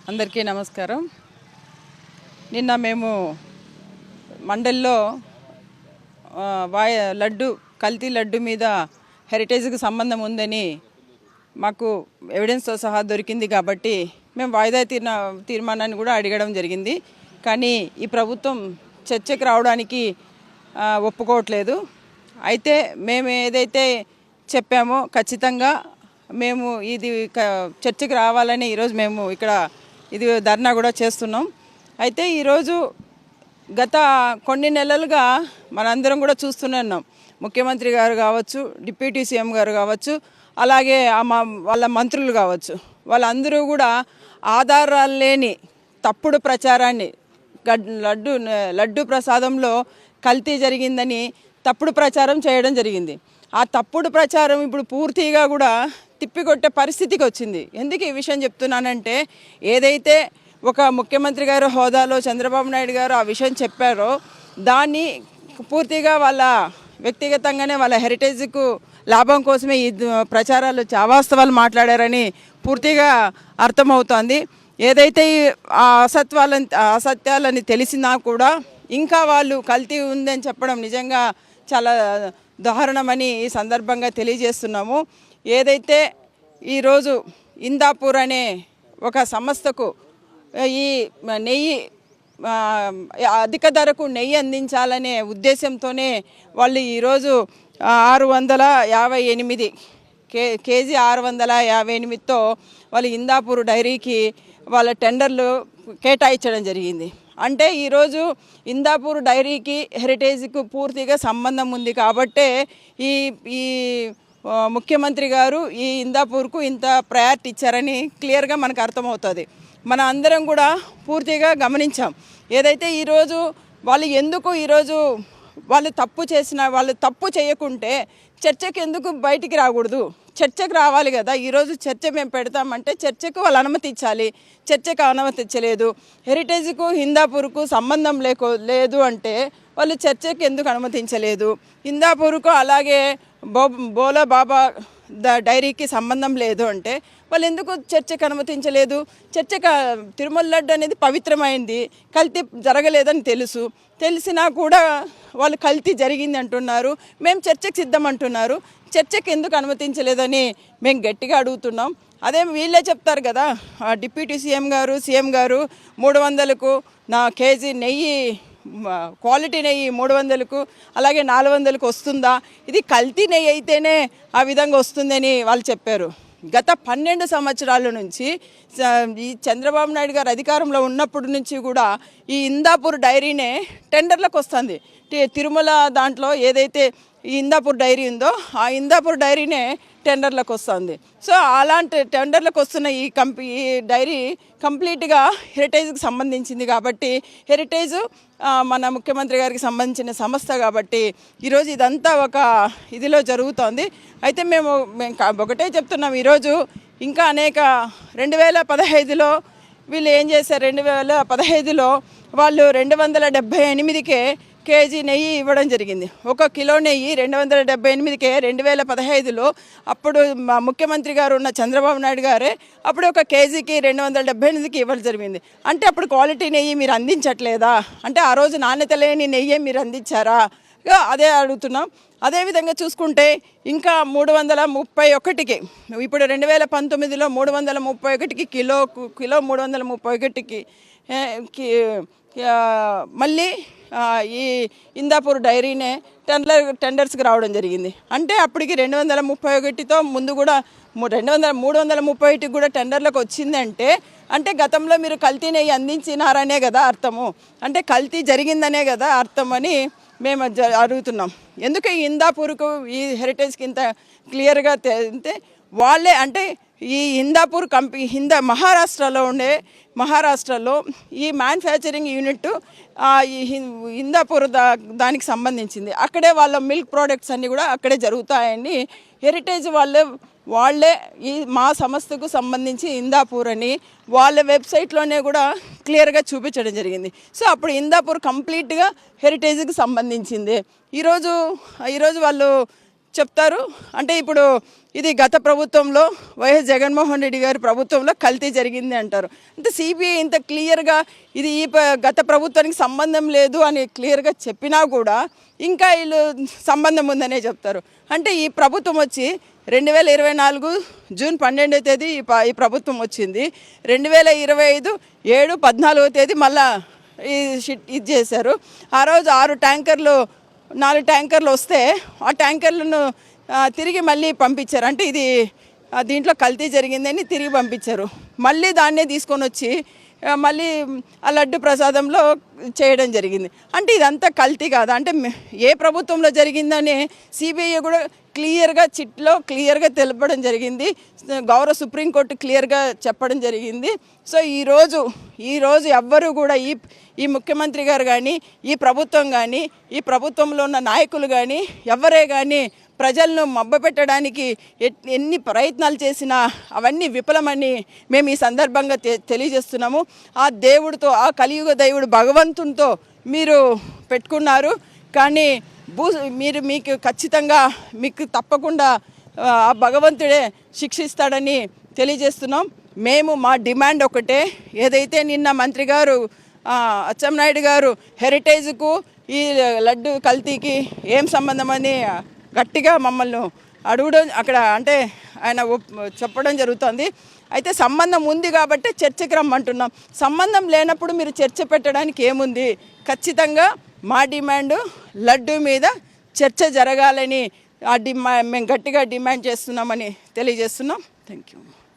అందరికీ నమస్కారం. నిన్న మేము మండల్లో లడ్డు కల్తీ లడ్డు మీద హెరిటేజ్కి సంబంధం ఉందని మాకు ఎవిడెన్స్తో సహా దొరికింది కాబట్టి మేము వాయిదా తీర్మానాన్ని కూడా అడగడం జరిగింది. కానీ ఈ ప్రభుత్వం చర్చకు రావడానికి ఒప్పుకోవట్లేదు. అయితే మేము ఏదైతే చెప్పామో ఖచ్చితంగా మేము ఇది చర్చకు రావాలని ఈరోజు మేము ఇక్కడ ఇది ధర్నా కూడా చేస్తున్నాం. అయితే ఈరోజు గత కొన్ని నెలలుగా మనందరం కూడా చూస్తూనే ఉన్నాం. ముఖ్యమంత్రి గారు కావచ్చు, డిప్యూటీ సీఎం గారు కావచ్చు, అలాగే వాళ్ళ మంత్రులు కావచ్చు, వాళ్ళందరూ కూడా ఆధారాలు లేని తప్పుడు ప్రచారాన్ని లడ్డు ప్రసాదంలో కల్తీ జరిగిందని తప్పుడు ప్రచారం చేయడం జరిగింది. ఆ తప్పుడు ప్రచారం ఇప్పుడు పూర్తిగా కూడా తిప్పికొట్టే పరిస్థితికి వచ్చింది. ఎందుకు ఈ విషయం చెప్తున్నానంటే, ఏదైతే ఒక ముఖ్యమంత్రి గారు హోదాలో చంద్రబాబు నాయుడు గారు ఆ విషయం చెప్పారో దాన్ని పూర్తిగా వాళ్ళ వ్యక్తిగతంగానే వాళ్ళ హెరిటేజ్కు లాభం కోసమే ఈ ప్రచారాలు అవాస్తవాలు మాట్లాడారని పూర్తిగా అర్థమవుతోంది. ఏదైతే అసత్యాలని తెలిసినా కూడా ఇంకా వాళ్ళు కల్తీ ఉందని చెప్పడం నిజంగా చాలా దారుణమని ఈ సందర్భంగా తెలియజేస్తున్నాము. ఏదైతే ఈరోజు ఇందాపూర్ అనే ఒక సంస్థకు ఈ నెయ్యి అధిక ధరకు నెయ్యి అందించాలనే ఉద్దేశంతోనే వాళ్ళు ఈరోజు 658 కేజీ 658తో వాళ్ళు ఇందాపూర్ డైరీకి వాళ్ళ టెండర్లు కేటాయించడం జరిగింది. అంటే ఈరోజు ఇందాపూర్ డైరీకి హెరిటేజ్కు పూర్తిగా సంబంధం ఉంది కాబట్టే ఈ ముఖ్యమంత్రి గారు ఈ ఇందాపూర్కు ఇంత ప్రయారిటీ ఇచ్చారని క్లియర్గా మనకు అర్థమవుతుంది. మన అందరం కూడా పూర్తిగా గమనించాం. ఏదైతే ఈరోజు వాళ్ళు ఎందుకు ఈరోజు వాళ్ళు తప్పు చేయకుంటే చర్చకు ఎందుకు బయటికి రాకూడదు? చర్చకు రావాలి కదా. ఈరోజు చర్చ మేము పెడతామంటే చర్చకు వాళ్ళు అనుమతి ఇచ్చాలి. చర్చకు అనుమతి ఇచ్చలేదు. హెరిటేజ్కు హిందాపూర్కు సంబంధం లేదు అంటే వాళ్ళు చర్చకు ఎందుకు అనుమతించలేదు? హిందాపూర్కు అలాగే బోలా బాబా డైరీకి సంబంధం లేదు అంటే వాళ్ళు ఎందుకు చర్చకు అనుమతించలేదు? తిరుమల లడ్డు అనేది పవిత్రమైంది, కల్తీ జరగలేదని తెలిసినా కూడా వాళ్ళు కల్తీ జరిగింది అంటున్నారు. మేము చర్చకు సిద్ధం అంటున్నారు. చర్చకు ఎందుకు అనుమతించలేదని మేము గట్టిగా అడుగుతున్నాం. అదే వీళ్ళే చెప్తారు కదా, డిప్యూటీ సీఎం గారు 300కు నా కేజీ నెయ్యి క్వాలిటీ నెయ్యి 300కు అలాగే 400కు వస్తుందా? ఇది కల్తీ నెయ్యి అయితేనే ఆ విధంగా వస్తుందని వాళ్ళు చెప్పారు. గత 12 సంవత్సరాల నుంచి ఈ చంద్రబాబు నాయుడు గారు అధికారంలో ఉన్నప్పటి నుంచి కూడా ఈ ఇందాపూర్ డైరీనే టెండర్లకు వస్తుంది. తిరుమల దాంట్లో ఏదైతే ఈ ఇందాపూర్ డైరీ ఉందో ఆ ఇందాపూర్ డైరీనే టెండర్లకు వస్తుంది. సో అలాంటి టెండర్లకు వస్తున్న ఈ డైరీ కంప్లీట్గా హెరిటేజ్కి సంబంధించింది కాబట్టి హెరిటేజ్ మన ముఖ్యమంత్రి గారికి సంబంధించిన సంస్థ కాబట్టి ఈరోజు ఇదంతా ఒక ఇదిలో జరుగుతోంది. అయితే మేము ఒకటే చెప్తున్నాం, ఈరోజు ఇంకా అనేక 2015లో వీళ్ళు ఏం చేశారు, 2015లో వాళ్ళు 278కే కేజీ నెయ్యి ఇవ్వడం జరిగింది. 1 కిలో నెయ్యి 278కే 2015లో అప్పుడు ముఖ్యమంత్రి గారు ఉన్న చంద్రబాబు నాయుడు గారే అప్పుడు 1 కేజీకి 278కి ఇవ్వడం జరిగింది. అంటే అప్పుడు క్వాలిటీ నెయ్యి మీరు అందించట్లేదా? అంటే ఆ రోజు నాణ్యత లేని నెయ్యి మీరు అందించారా? అదే అడుగుతున్నాం. అదేవిధంగా చూసుకుంటే ఇంకా 331కి ఇప్పుడు 2019లో 331కి కిలో 331కి మళ్ళీ ఈ ఇందాపూర్ డైరీనే టెండర్స్కి రావడం జరిగింది. అంటే అప్పటికి 231తో ముందు కూడా 331కి కూడా టెండర్లకు వచ్చిందంటే అంటే గతంలో మీరు కల్తీ నెయ్యి అందించినారనే కదా అర్థము. అంటే కల్తీ జరిగిందనే కదా అర్థం అని మేము అడుగుతున్నాం. ఎందుకు ఈ ఇందాపూర్కు ఈ హెరిటేజ్కి ఇంత క్లియర్గా అంటే వాళ్ళే అంటే ఈ ఇందాపూర్ మహారాష్ట్రలో ఈ మ్యానుఫ్యాక్చరింగ్ యూనిట్ ఈ ఇందాపూర్ దానికి సంబంధించింది. అక్కడే వాళ్ళ మిల్క్ ప్రోడక్ట్స్ అన్నీ కూడా అక్కడే జరుగుతాయని హెరిటేజ్ వాళ్ళే ఈ మా సంస్థకు సంబంధించి ఇందాపూర్ అని వాళ్ళ వెబ్సైట్లోనే కూడా క్లియర్గా చూపించడం జరిగింది. సో అప్పుడు ఇందాపూర్ కంప్లీట్గా హెరిటేజ్కి సంబంధించింది. ఈరోజు వాళ్ళు చెప్తారు. అంటే ఇప్పుడు ఇది గత ప్రభుత్వంలో వైఎస్ జగన్మోహన్ రెడ్డి గారి ప్రభుత్వంలో కల్తీ జరిగింది అంటారు. అంటే సిబిఐ ఇంత క్లియర్గా ఇది గత ప్రభుత్వానికి సంబంధం లేదు అని క్లియర్గా చెప్పినా కూడా ఇంకా వీళ్ళు సంబంధం ఉందనే చెప్తారు. అంటే ఈ ప్రభుత్వం వచ్చి 2024 జూన్ 12వ తేదీ ఈ ప్రభుత్వం వచ్చింది. 2025 7 14వ తేదీ మళ్ళా ఇది చేశారు. ఆ రోజు 4 ట్యాంకర్లు వస్తే ఆ ట్యాంకర్లను తిరిగి మళ్ళీ పంపించారు. అంటే ఇది దీంట్లో కల్తీ జరిగిందని తిరిగి పంపించారు. మళ్ళీ దాన్నే తీసుకొని వచ్చి మళ్ళీ ఆ లడ్డు ప్రసాదంలో చేయడం జరిగింది. అంటే ఇదంతా కల్తీ కాదా? అంటే ఏ ప్రభుత్వంలో జరిగిందని సిబిఐ కూడా క్లియర్గా చిట్లో క్లియర్గా తెలపడం జరిగింది. గౌరవ సుప్రీంకోర్టు క్లియర్గా చెప్పడం జరిగింది. సో ఈరోజు ఎవ్వరూ కూడా ఈ ముఖ్యమంత్రి గారు కానీ ఈ ప్రభుత్వం కానీ ఈ ప్రభుత్వంలో ఉన్న నాయకులు కానీ ఎవరే కానీ ప్రజలను మభ్యపెట్టడానికి ఎన్ని ప్రయత్నాలు చేసినా అవన్నీ విఫలమని మేము ఈ సందర్భంగా తెలియజేస్తున్నాము. ఆ దేవుడితో, ఆ కలియుగ దేవుడు భగవంతునితో మీరు పెట్టుకున్నారు, కానీ మీకు ఖచ్చితంగా మీకు తప్పకుండా ఆ భగవంతుడే శిక్షిస్తాడని తెలియజేస్తున్నాం. మా డిమాండ్ ఒకటే, ఏదైతే నిన్న మంత్రి గారు అచ్చెన్నాయుడు గారు హెరిటేజ్కు ఈ లడ్డు కల్తీకి ఏం సంబంధం అని గట్టిగా మమ్మల్ని అడగడం అక్కడ అంటే ఆయన చెప్పడం జరుగుతుంది. అయితే సంబంధం ఉంది కాబట్టి చర్చకి రమ్మంటున్నాం. సంబంధం లేనప్పుడు మీరు చర్చ పెట్టడానికి ఏముంది? ఖచ్చితంగా మా డిమాండ్ లడ్డు మీద చర్చ జరగాలని మేము గట్టిగా డిమాండ్ చేస్తున్నామని తెలియజేస్తున్నాం. Thank you.